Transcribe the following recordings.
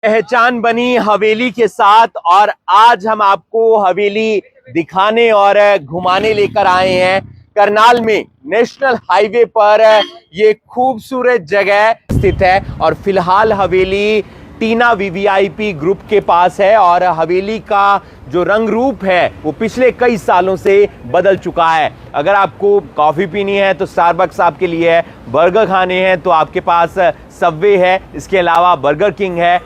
पहचान बनी हवेली के साथ और आज हम आपको हवेली दिखाने और घुमाने लेकर आए हैं। करनाल में नेशनल हाईवे पर ये खूबसूरत जगह स्थित है और फिलहाल हवेली टीना वीवीआईपी ग्रुप के पास है और हवेली का जो रंग रूप है वो पिछले कई सालों से बदल चुका है। अगर आपको कॉफी पीनी है तो स्टारबक्स आपके लिए है, बर्गर खाने हैं तो आपके पास सबवे है, इसके अलावा बर्गर किंग है,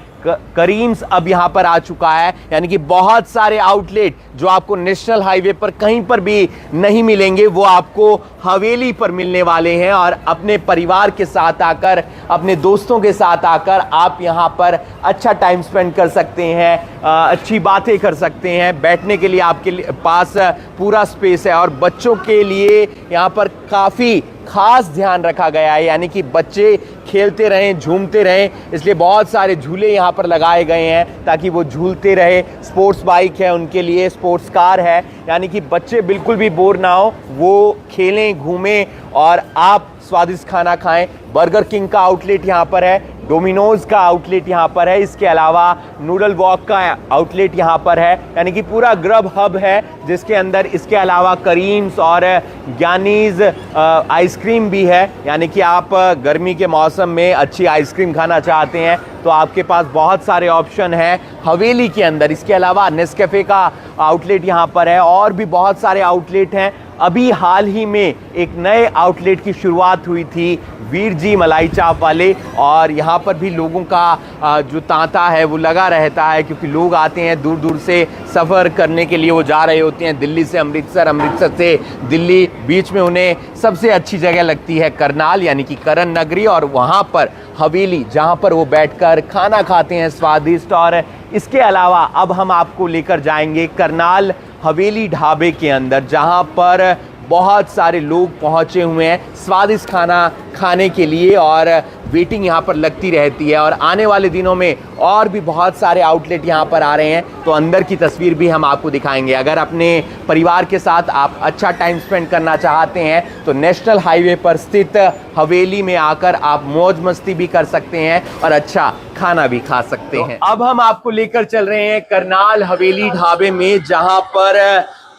करीम्स अब यहां पर आ चुका है। यानी कि बहुत सारे आउटलेट जो आपको नेशनल हाईवे पर कहीं पर भी नहीं मिलेंगे वो आपको हवेली पर मिलने वाले हैं। और अपने परिवार के साथ आकर, अपने दोस्तों के साथ आकर आप यहां पर अच्छा टाइम स्पेंड कर सकते हैं, अच्छी बातें कर सकते हैं। बैठने के लिए आपके पास पूरा स्पेस है और बच्चों के लिए यहां पर काफ़ी खास ध्यान रखा गया है। यानी कि बच्चे खेलते रहें, झूमते रहें, इसलिए बहुत सारे झूले यहाँ पर लगाए गए हैं ताकि वो झूलते रहे। स्पोर्ट्स बाइक है उनके लिए, स्पोर्ट्स कार है, यानी कि बच्चे बिल्कुल भी बोर ना हो, वो खेलें, घूमें और आप स्वादिष्ट खाना खाएं। बर्गर किंग का आउटलेट यहाँ पर है, डोमिनोज का आउटलेट यहाँ पर है, इसके अलावा नूडल वॉक का आउटलेट यहाँ पर है। यानी कि पूरा ग्रब हब है जिसके अंदर इसके अलावा करीम्स और ज्ञानीज आइसक्रीम भी है। यानी कि आप गर्मी के मौसम में अच्छी आइसक्रीम खाना चाहते हैं तो आपके पास बहुत सारे ऑप्शन हैं हवेली के अंदर। इसके अलावा नेस्कैफे का आउटलेट यहाँ पर है और भी बहुत सारे आउटलेट हैं। अभी हाल ही में एक नए आउटलेट की शुरुआत हुई थी वीर जी मलाई चाप वाले, और यहाँ पर भी लोगों का जो तांता है वो लगा रहता है क्योंकि लोग आते हैं दूर दूर से सफ़र करने के लिए। वो जा रहे होते हैं दिल्ली से अमृतसर, अमृतसर से दिल्ली, बीच में उन्हें सबसे अच्छी जगह लगती है करनाल यानी कि करण नगरी, और वहाँ पर हवेली जहाँ पर वो बैठकर खाना खाते हैं स्वादिष्ट। और इसके अलावा अब हम आपको लेकर जाएंगे करनाल हवेली ढाबे के अंदर जहाँ पर बहुत सारे लोग पहुंचे हुए हैं स्वादिष्ट खाना खाने के लिए और वेटिंग यहाँ पर लगती रहती है। और आने वाले दिनों में और भी बहुत सारे आउटलेट यहाँ पर आ रहे हैं तो अंदर की तस्वीर भी हम आपको दिखाएंगे। अगर अपने परिवार के साथ आप अच्छा टाइम स्पेंड करना चाहते हैं तो नेशनल हाईवे पर स्थित हवेली में आकर आप मौज मस्ती भी कर सकते हैं और अच्छा खाना भी खा सकते हैं। अब हम आपको लेकर चल रहे हैं करनाल हवेली ढाबे में जहाँ पर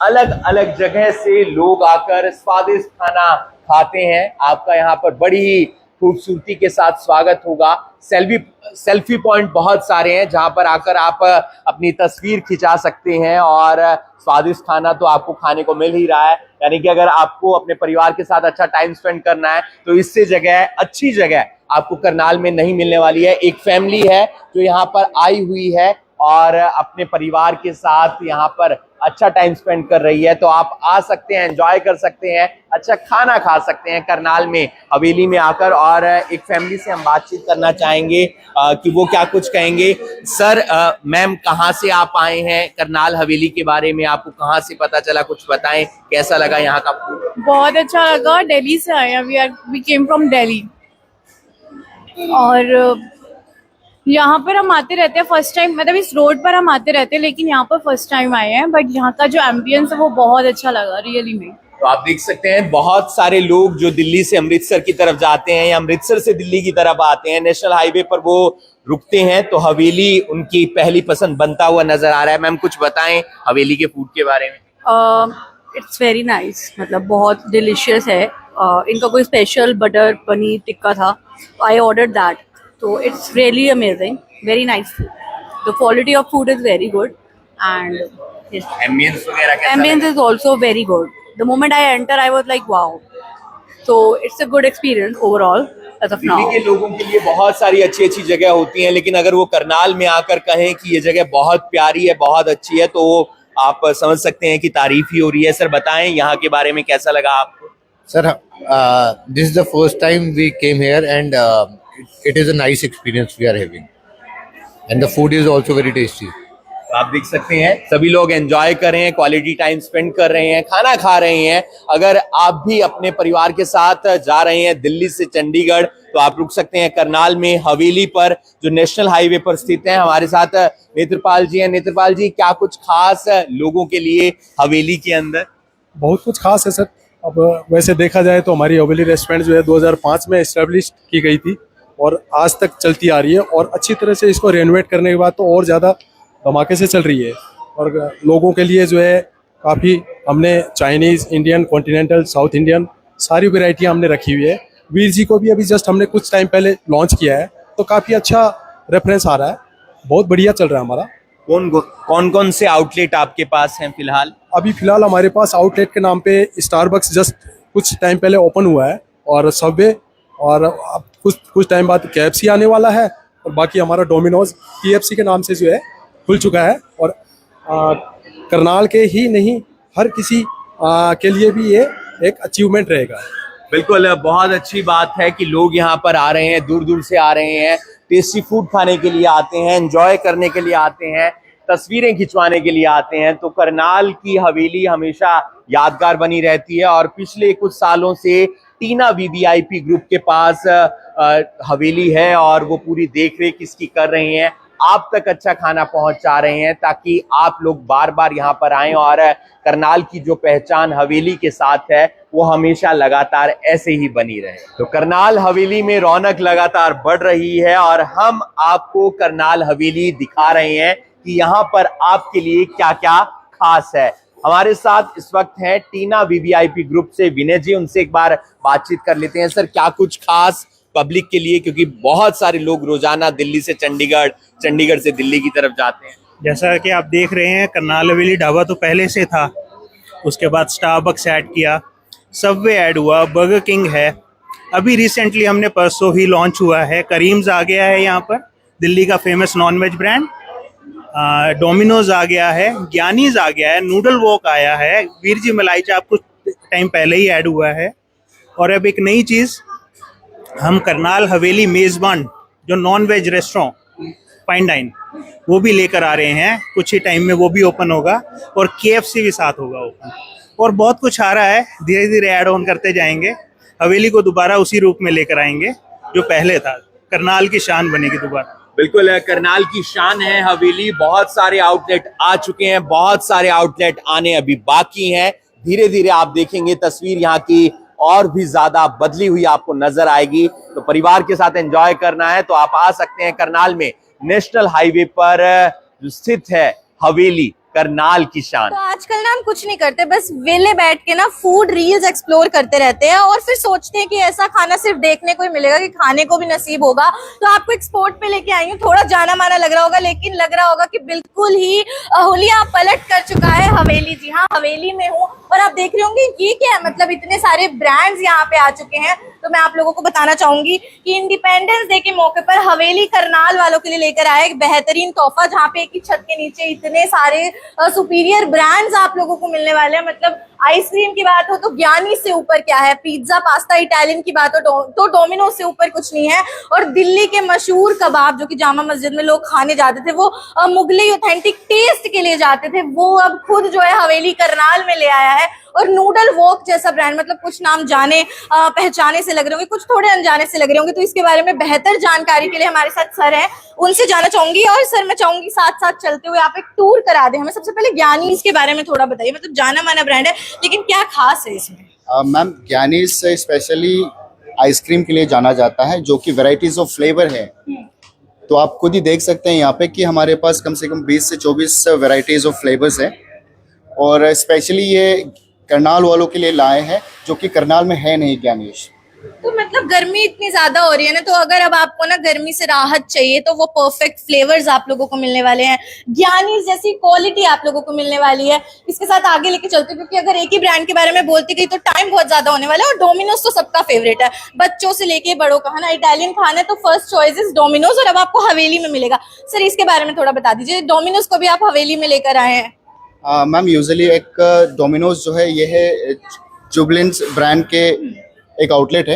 अलग अलग जगह से लोग आकर स्वादिष्ट खाना खाते हैं। आपका यहाँ पर बड़ी ही खूबसूरती के साथ स्वागत होगा। सेल्फी पॉइंट बहुत सारे हैं जहाँ पर आकर आप अपनी तस्वीर खिंचा सकते हैं और स्वादिष्ट खाना तो आपको खाने को मिल ही रहा है। यानी कि अगर आपको अपने परिवार के साथ अच्छा टाइम स्पेंड करना है तो इससे जगह, अच्छी जगह आपको करनाल में नहीं मिलने वाली है। एक फैमिली है जो यहाँ पर आई हुई है और अपने परिवार के साथ यहाँ पर अच्छा टाइम स्पेंड कर रही है, तो आप आ सकते हैं, एंजॉय कर सकते हैं, अच्छा खाना खा सकते हैं करनाल में हवेली में आकर। और एक फैमिली से हम बातचीत करना चाहेंगे कि वो क्या कुछ कहेंगे। सर, मैम कहाँ से आप आए हैं? करनाल हवेली के बारे में आपको कहाँ से पता चला, कुछ बताएं, कैसा लगा यहाँ का फूड? बहुत अच्छा लगा। दिल्ली से आए हैं, वी केम फ्रॉम दिल्ली और यहाँ पर हम आते रहते हैं फर्स्ट टाइम, मतलब इस रोड पर हम आते रहते हैं लेकिन यहाँ पर फर्स्ट टाइम आए हैं। बट यहाँ का जो एम्बियंस है वो बहुत अच्छा लगा रियली में। तो आप देख सकते हैं बहुत सारे लोग जो दिल्ली से अमृतसर की तरफ जाते हैं या अमृतसर से दिल्ली की तरफ आते हैं, नेशनल हाईवे पर वो रुकते हैं तो हवेली उनकी पहली पसंद बनता हुआ नजर आ रहा है। मैम कुछ बताएं हवेली के फूड के बारे में। इट्स वेरी नाइस, मतलब बहुत डिलीशियस है। इनका कोई स्पेशल बटर पनीर टिक्का था, I order that, so it's really amazing, very nice food. The quality of food is very good and yes, ambience वगैरह कैसा ambience लगा? is also very good. The moment I enter I was like wow, so it's a good experience overall as of now. Delhi के लोगों के लिए बहुत सारी अच्छी अच्छी जगह होती हैं लेकिन अगर वो करनाल में आकर कहें कि ये जगह बहुत प्यारी है, बहुत अच्छी है, तो आप समझ सकते हैं कि तारीफ ही हो रही है। सर बताएं यहाँ के बारे में कैसा लगा आपको? Sir, this is the first time we came here and it is a nice experience we are having. And the food is also very tasty. आप देख सकते हैं सभी लोग एंजॉय कर रहे हैं, क्वालिटी टाइम स्पेंड कर रहे हैं, खाना खा रहे हैं। अगर आप भी अपने परिवार के साथ जा रहे हैं दिल्ली से चंडीगढ़ तो आप रुक सकते हैं करनाल में हवेली पर जो नेशनल हाईवे पर स्थित है। हमारे साथ नेत्रपाल जी हैं। नेत्रपाल जी, क्या कुछ खास लोगों के लिए हवेली के अंदर? बहुत कुछ खास है सर। अब वैसे देखा जाए तो हमारी हवेली रेस्टोरेंट जो है 2005 में एस्टेब्लिश की गई थी और आज तक चलती आ रही है, और अच्छी तरह से इसको रेनोवेट करने के बाद तो और ज़्यादा धमाके से चल रही है। और लोगों के लिए जो है काफ़ी हमने Chinese, Indian, continental, south Indian सारी वैरायटियाँ हमने रखी हुई है। वीर जी को भी अभी जस्ट हमने कुछ टाइम पहले लॉन्च किया है, तो काफ़ी अच्छा रेफरेंस आ रहा है, बहुत बढ़िया चल रहा है हमारा। कौन कौन से आउटलेट आपके पास हैं फिलहाल? अभी फिलहाल हमारे पास आउटलेट के नाम पे स्टारबक्स जस्ट कुछ टाइम पहले ओपन हुआ है, और सबवे, और अब कुछ टाइम बाद KFC आने वाला है, और बाकी हमारा डोमिनोज KFC के नाम से जो है खुल चुका है। और करनाल के ही नहीं, हर किसी के लिए भी ये एक अचीवमेंट रहेगा। बिल्कुल, बहुत अच्छी बात है कि लोग यहाँ पर आ रहे हैं, दूर दूर से आ रहे हैं, टेस्टी फूड खाने के लिए आते हैं, एंजॉय करने के लिए आते हैं, तस्वीरें खिंचवाने के लिए आते हैं। तो करनाल की हवेली हमेशा यादगार बनी रहती है। और पिछले कुछ सालों से टीना VVIP ग्रुप के पास हवेली है, और वो पूरी देखरेख इसकी कर रहे हैं, आप तक अच्छा खाना पहुंचा रहे हैं, ताकि आप लोग बार बार यहाँ पर आएं और करनाल की जो पहचान हवेली के साथ है वो हमेशा लगातार ऐसे ही बनी रहे। तो करनाल हवेली में रौनक लगातार बढ़ रही है, और हम आपको करनाल हवेली दिखा रहे हैं कि यहाँ पर आपके लिए क्या क्या खास है। हमारे साथ इस वक्त हैं टीना VVIP ग्रुप से विनय जी, उनसे एक बार बातचीत कर लेते हैं। सर, क्या कुछ खास पब्लिक के लिए, क्योंकि बहुत सारे लोग रोजाना दिल्ली से चंडीगढ़, चंडीगढ़ से दिल्ली की तरफ जाते हैं? जैसा कि आप देख रहे हैं, करनाल हवेली ढाबा तो पहले से था, उसके बाद स्टारबक्स ऐड किया, सबवे ऐड हुआ, बर्गर किंग है, अभी रिसेंटली हमने परसों ही लॉन्च हुआ है करीम्स आ गया है यहाँ पर, दिल्ली का फेमस नॉन-वेज ब्रांड, डोमिनोज आ गया है, ज्ञानीज आ गया है, नूडल वॉक आया है, वीर जी मलाई चाप कुछ टाइम पहले ही ऐड हुआ है। और अब एक नई चीज़, हम करनाल हवेली मेज़बान जो non veg restaurant fine dine वो भी लेकर आ रहे हैं, कुछ ही टाइम में वो भी ओपन होगा, और KFC भी साथ होगा ओपन, और बहुत कुछ आ रहा है, धीरे धीरे ऐड ऑन करते जाएंगे, हवेली को दोबारा उसी रूप में लेकर आएंगे जो पहले था, करनाल की शान बनेगी दोबारा। बिल्कुल, करनाल की शान है हवेली। बहुत सारे आउटलेट आ चुके हैं, बहुत सारे आउटलेट आने अभी बाकी हैं। धीरे धीरे आप देखेंगे तस्वीर यहाँ की और भी ज्यादा बदली हुई आपको नजर आएगी। तो परिवार के साथ एंजॉय करना है तो आप आ सकते हैं करनाल में, नेशनल हाईवे पर जो स्थित है हवेली, करनाल की शान। तो आजकल ना हम कुछ नहीं करते, बस वेले बैठ के ना फूड रील्स एक्सप्लोर करते रहते हैं, और फिर सोचते हैं कि ऐसा खाना सिर्फ देखने को ही मिलेगा, कि खाने को भी नसीब होगा। तो आपको एक स्पॉट पे लेके आई हूँ, थोड़ा जाना माना लग रहा होगा, लेकिन लग रहा होगा कि बिल्कुल ही हुलिया पलट कर चुका है हवेली। जी हाँ, हवेली में हूँ, और आप देख रहे होंगे ये क्या है, मतलब इतने सारे ब्रांड्स यहाँ पे आ चुके हैं। तो मैं आप लोगों को बताना चाहूंगी कि इंडिपेंडेंस डे के मौके पर हवेली करनाल वालों के लिए लेकर आया एक बेहतरीन तोहफा, जहाँ पे एक ही छत के नीचे इतने सारे सुपीरियर ब्रांड्स आप लोगों को मिलने वाले हैं। मतलब आइसक्रीम की बात हो तो ज्ञानी से ऊपर क्या है, पिज्जा, पास्ता, इटालियन की बात हो तो डोमिनोज से ऊपर कुछ नहीं है। और दिल्ली के मशहूर कबाब जो कि जामा मस्जिद में लोग खाने जाते थे, वो मुगलई ऑथेंटिक टेस्ट के लिए जाते थे, वो अब खुद जो है हवेली करनाल में ले आया है। और नूडल वॉक जैसा ब्रांड, मतलब कुछ नाम जाने पहचाने से लग रहे होंगे, कुछ थोड़े अनजाने से लग रहे होंगे, तो इसके बारे में बेहतर जानकारी के लिए हमारे साथ सर हैं, उनसे जाना चाहूंगी। और सर, मैं चाहूंगी साथ साथ चलते हुए आप एक टूर करा दें हमें। सबसे पहले ज्ञानी इसके बारे में थोड़ा बताइए, मतलब जाना माना ब्रांड है, लेकिन क्या खास है इसमें? मैम, ज्ञानी से स्पेशली आइसक्रीम के लिए जाना जाता है, जो कि वैरायटीज ऑफ फ्लेवर है। तो आप खुद ही देख सकते हैं यहाँ पे कि हमारे पास कम से कम 20 से 24 वैरायटीज ऑफ फ्लेवर्स है, और स्पेशली ये करनाल वालों के लिए लाए हैं, जो कि करनाल में है नहीं ज्ञानीश। तो मतलब गर्मी इतनी ज्यादा हो रही है ना, तो अगर अब आपको ना गर्मी से राहत चाहिए तो वो परफेक्ट फ्लेवर्स आप लोगों को मिलने वाले हैं, ज्ञानी जैसी क्वालिटी आप लोगों को मिलने वाली है। इसके साथ आगे लेके चलते, क्योंकि अगर एक ही ब्रांड के बारे में बोलती गई तो टाइम बहुत ज्यादा होने वाला है। और डोमिनोज तो सबका फेवरेट है, बच्चों से लेके बड़ों का, है ना। इटालियन खाना है तो फर्स्ट चॉइस इज डोमिनोज, और अब आपको हवेली में मिलेगा। सर, इसके बारे में थोड़ा बता दीजिए, डोमिनोज को भी आप हवेली में लेकर आए हैं। मैम, यूजुअली एक डोमिनोज जो है ये है जुबलेंस ब्रांड के एक आउटलेट है,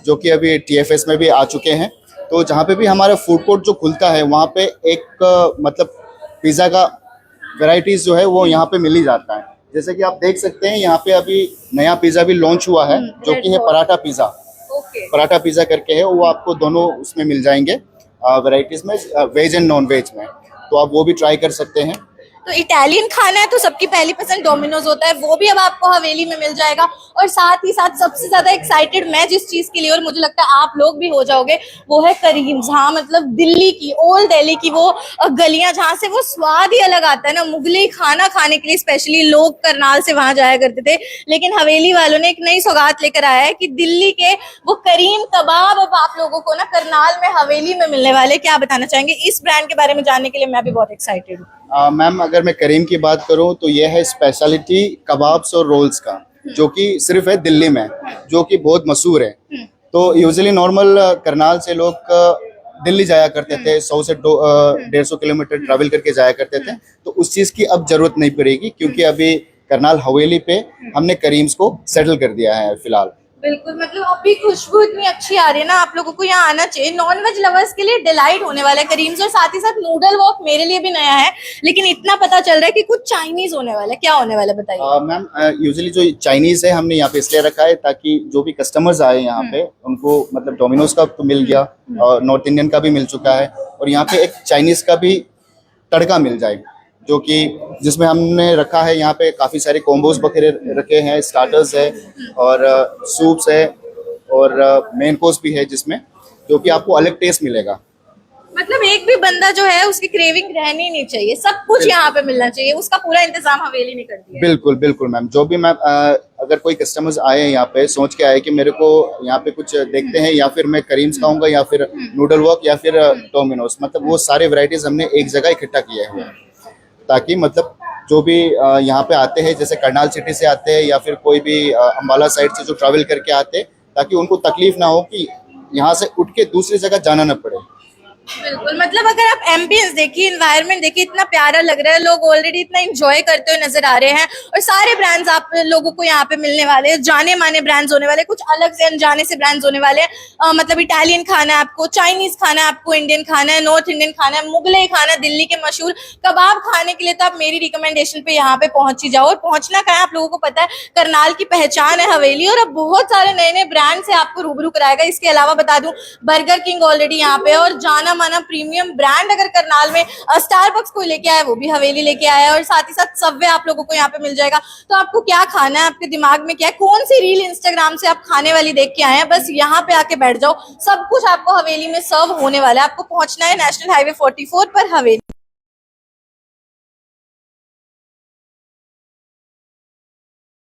जो कि अभी TFS में भी आ चुके हैं। तो जहाँ पे भी हमारा फूड कोर्ट जो खुलता है, वहाँ पे एक मतलब पिज़्ज़ा का वैरायटीज जो है वो यहाँ पे मिल ही जाता है। जैसे कि आप देख सकते हैं यहाँ पे अभी नया पिज़्ज़ा भी लॉन्च हुआ है, जो कि है पराठा पिज़्ज़ा। पराठा पिज़्ज़ा करके है, वो आपको दोनों उसमें मिल जाएंगे वैरायटीज में, वेज एंड नॉन वेज में। तो आप वो भी ट्राई कर सकते हैं। तो इटालियन खाना है तो सबकी पहली पसंद डोमिनोज होता है, वो भी अब आपको हवेली में मिल जाएगा। और साथ ही साथ सबसे ज्यादा एक्साइटेड मैं जिस चीज के लिए, और मुझे लगता है आप लोग भी हो जाओगे, वो है करीम्स। हाँ, मतलब दिल्ली की, ओल्ड दिल्ली की वो गलियां जहाँ से वो स्वाद ही अलग आता है ना, मुगलई खाना खाने के लिए स्पेशली लोग करनाल से वहां जाया करते थे। लेकिन हवेली वालों ने एक नई सौगात लेकर आया है कि दिल्ली के वो करीम कबाब अब आप लोगों को ना करनाल में हवेली में मिलने वाले। क्या बताना चाहेंगे इस ब्रांड के बारे में? जानने के लिए मैं भी बहुत एक्साइटेड हूँ। मैम, अगर मैं करीम की बात करूं तो यह है स्पेशलिटी कबाब्स और रोल्स का, जो कि सिर्फ है दिल्ली में, जो कि बहुत मशहूर है। तो यूजुअली नॉर्मल करनाल से लोग दिल्ली जाया करते थे, 100 से 150 किलोमीटर ट्रैवल करके जाया करते थे। तो उस चीज़ की अब जरूरत नहीं पड़ेगी, क्योंकि अभी करनाल हवेली पे हमने करीम्स को सेटल कर दिया है फिलहाल। बिल्कुल, मतलब अभी खुशबू इतनी अच्छी आ रही है ना, आप लोगों को यहाँ आना चाहिए। नॉनवेज लवर्स के लिए डिलाइट होने वाला है करीम्स। और साथ ही साथ नूडल वॉक मेरे लिए भी नया है, लेकिन इतना पता चल रहा है कि कुछ चाइनीज होने वाला है। क्या होने वाला है बताइए। मैम, यूजुअली जो चाइनीज है हमने यहाँ पे इसलिए रखा है ताकि जो भी कस्टमर्स आए यहाँ पे उनको, मतलब डोमिनोज का तो मिल गया और नॉर्थ इंडियन का भी मिल चुका है, और यहाँ पे एक चाइनीज का भी तड़का मिल जाए, जो कि जिसमें हमने रखा है यहाँ पे काफ़ी सारे कॉम्बोज वगैरह रखे हैं, स्टार्टर्स है और सूप्स है और मेन कोर्स भी है, जिसमें जो कि आपको अलग टेस्ट मिलेगा। मतलब एक भी बंदा जो है उसकी क्रेविंग रहनी नहीं चाहिए, सब कुछ यहाँ पे मिलना चाहिए, उसका पूरा इंतजाम हवेली ने कर दिया है। बिल्कुल बिल्कुल मैम, जो भी मैम अगर कोई कस्टमर्स आए यहाँ पे सोच के आए कि मेरे को यहाँ पे कुछ देखते हैं, या फिर मैं करीम्स खाऊंगा या फिर नूडल वॉक या फिर डोमिनोज, मतलब वो सारे वैरायटीज हमने एक जगह इकट्ठा किए हुए हैं, ताकि मतलब जो भी यहाँ पे आते हैं, जैसे करनाल सिटी से आते हैं या फिर कोई भी अम्बाला साइड से जो ट्रैवल करके आते हैं, ताकि उनको तकलीफ ना हो कि यहाँ से उठ के दूसरी जगह जाना ना पड़े। बिल्कुल, मतलब अगर आप एम्बियंस देखिए, एनवायरनमेंट देखिए, इतना प्यारा लग रहा है, लोग ऑलरेडी इतना एंजॉय करते हुए नजर आ रहे हैं। और सारे ब्रांड्स आप लोगों को यहाँ पे मिलने वाले हैं, जाने माने ब्रांड्स होने वाले, कुछ अलग से अनजाने से ब्रांड्स होने वाले हैं। मतलब इटालियन खाना है आपको, चाइनीज खाना है आपको, इंडियन खाना है, नॉर्थ इंडियन खाना है, मुगलई खाना, दिल्ली के मशहूर कबाब खाने के लिए तो आप मेरी रिकमेंडेशन पे यहाँ पे पहुंच ही जाओ। और पहुंचना कहाँ है, आप लोगों को पता है, करनाल की पहचान है हवेली, और अब बहुत सारे नए नए ब्रांड से आपको रूबरू कराएगा। इसके अलावा बता दूं, बर्गर किंग ऑलरेडी यहाँ पे, और जाना माना प्रीमियम ब्रांड अगर करनाल में स्टारबक्स कोई लेके आया, वो भी हवेली लेके आया है। और साथ ही साथ सबवे आप लोगों को यहाँ पे मिल जाएगा। तो आपको क्या खाना है, आपके दिमाग में क्या है, कौन सी रील इंस्टाग्राम से आप खाने वाली देख के आए हैं, बस यहाँ पे आके बैठ जाओ, सब कुछ आपको हवेली में सर्व होने वाला है। आपको पहुंचना है नेशनल हाईवे 44 पर हवेली।